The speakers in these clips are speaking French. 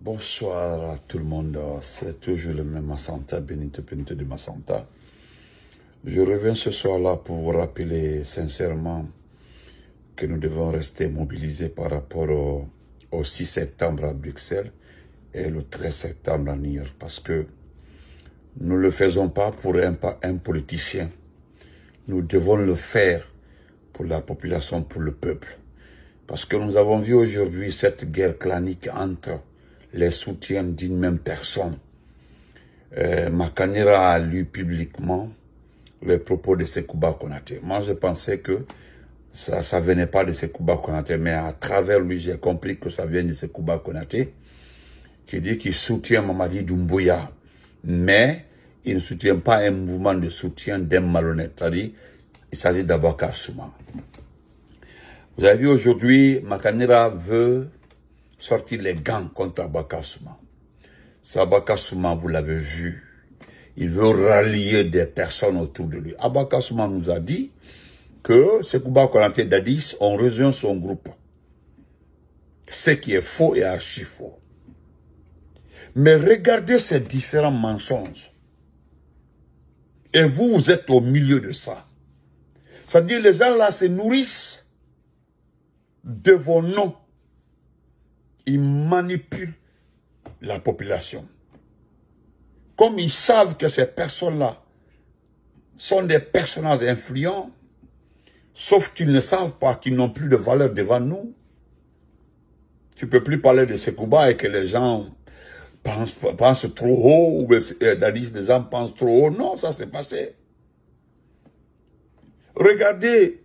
Bonsoir à tout le monde, c'est toujours le même Massanta, Benito de Massanta. Je reviens ce soir-là pour vous rappeler sincèrement que nous devons rester mobilisés par rapport au 6 septembre à Bruxelles et le 13 septembre à New York, parce que nous ne le faisons pas pour un politicien. Nous devons le faire pour la population, pour le peuple. Parce que nous avons vu aujourd'hui cette guerre clanique entre les soutiens d'une même personne. Makanera a lu publiquement les propos de Sekouba Konaté. Moi, je pensais que ça venait pas de Sekouba Konaté, mais à travers lui, j'ai compris que ça vient de Sekouba Konaté, qui dit qu'il soutient Mamadi Doumbouya, mais il ne soutient pas un mouvement de soutien d'un malhonnête. C'est-à-dire, il s'agit d'Abaka Souma. Vous avez vu aujourd'hui, Makanera veut sortir les gants contre Abaka Souma. Abaka Souma, vous l'avez vu, il veut rallier des personnes autour de lui. Abaka Souma nous a dit que Sekouba Konaté Dadis ont rejoint son groupe. Ce qui est faux et archi faux. Mais regardez ces différents mensonges. Et vous, vous êtes au milieu de ça. C'est-à-dire, les gens là se nourrissent de vos noms. Ils manipulent la population. Comme ils savent que ces personnes-là sont des personnages influents, sauf qu'ils ne savent pas qu'ils n'ont plus de valeur devant nous. Tu ne peux plus parler de Sekouba et que les gens pensent trop haut, ou Dadis, les gens pensent trop haut. Non, ça s'est passé. Regardez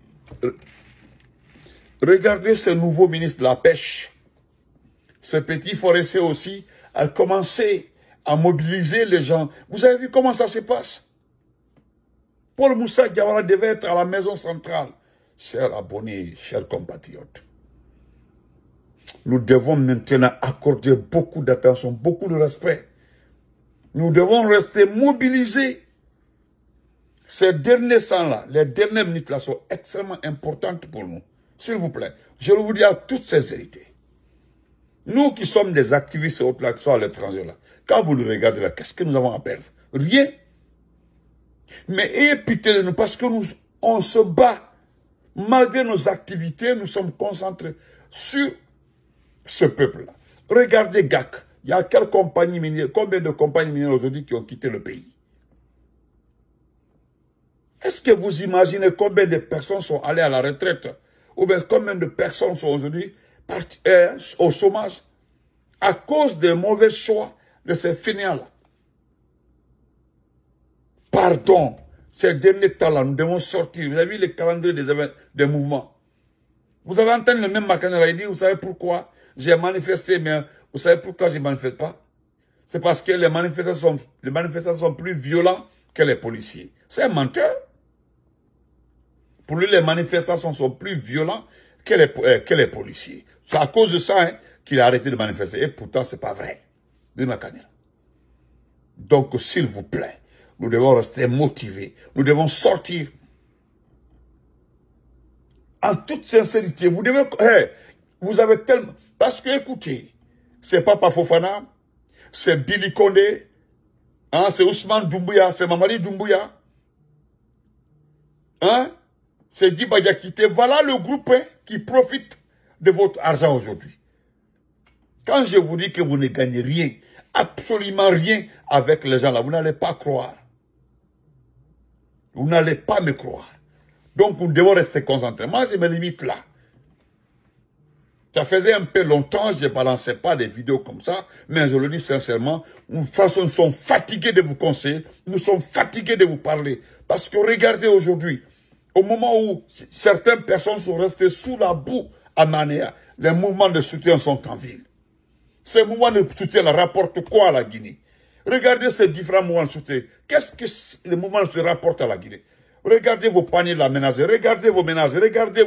ce nouveau ministre de la Pêche. Ce petit forestier aussi a commencé à mobiliser les gens. Vous avez vu comment ça se passe? Paul Moussa Diawara devait être à la maison centrale. Chers abonnés, chers compatriotes, nous devons maintenant accorder beaucoup d'attention, beaucoup de respect. Nous devons rester mobilisés. Ces derniers temps-là, les dernières minutes-là sont extrêmement importantes pour nous. S'il vous plaît, je vous dis à toute sincérité. Nous qui sommes des activistes là, qui sont à l'étranger là, quand vous nous regardez là, qu'est-ce que nous avons à perdre? Rien. Mais ayez pitié de nous parce que on se bat. Malgré nos activités, nous sommes concentrés sur ce peuple-là. Regardez GAC. Il y a quelle compagnie minière, combien de compagnies minières aujourd'hui qui ont quitté le pays? Est-ce que vous imaginez combien de personnes sont allées à la retraite? Ou bien combien de personnes sont aujourd'hui au chômage à cause des mauvais choix de ces fainéants-là? Pardon, ces derniers temps-là, nous devons sortir. Vous avez vu le calendrier des mouvements. Vous avez entendu le même Makanera, il dit, vous savez pourquoi j'ai manifesté, mais vous savez pourquoi je ne manifeste pas? C'est parce que les manifestations sont plus violentes que les policiers. C'est un menteur. Pour lui, les manifestations sont plus violentes que les policiers. C'est à cause de ça qu'il a arrêté de manifester. Et pourtant, ce n'est pas vrai. Donc, s'il vous plaît, nous devons rester motivés. Nous devons sortir. En toute sincérité, vous devez... vous avez tellement... Parce que, écoutez, c'est Papa Fofana, c'est Billy Condé, c'est Ousmane Doumbouya, c'est Mamadi Doumbouya, c'est Diba Diakité. Voilà le groupe qui profite de votre argent aujourd'hui. Quand je vous dis que vous ne gagnez rien, absolument rien avec les gens là, vous n'allez pas croire. Vous n'allez pas me croire. Donc nous devons rester concentrés. Moi, je me limite là. Ça faisait un peu longtemps, je ne balançais pas des vidéos comme ça, mais je le dis sincèrement, nous sommes fatigués de vous conseiller, nous sommes fatigués de vous parler. Parce que regardez aujourd'hui, au moment où certaines personnes sont restées sous la boue à Manéa, les mouvements de soutien sont en ville. Ces mouvements de soutien rapportent quoi à la Guinée? Regardez ces différents mouvements de soutien. Qu'est-ce que les mouvements se rapportent à la Guinée? Regardez vos paniers de la ménagerie, regardez vos ménages, regardez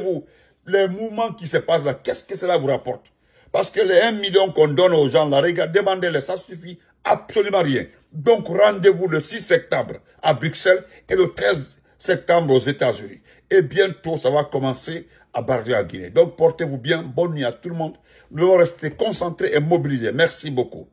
les mouvements qui se passent là. Qu'est-ce que cela vous rapporte? Parce que les 1 million qu'on donne aux gens là, regardez, demandez-les, ça suffit absolument rien. Donc rendez-vous le 6 septembre à Bruxelles et le 13 septembre aux États-Unis. Et bientôt, ça va commencer à Bardia à Guinée. Donc portez-vous bien, bonne nuit à tout le monde. Nous devons rester concentrés et mobilisés. Merci beaucoup.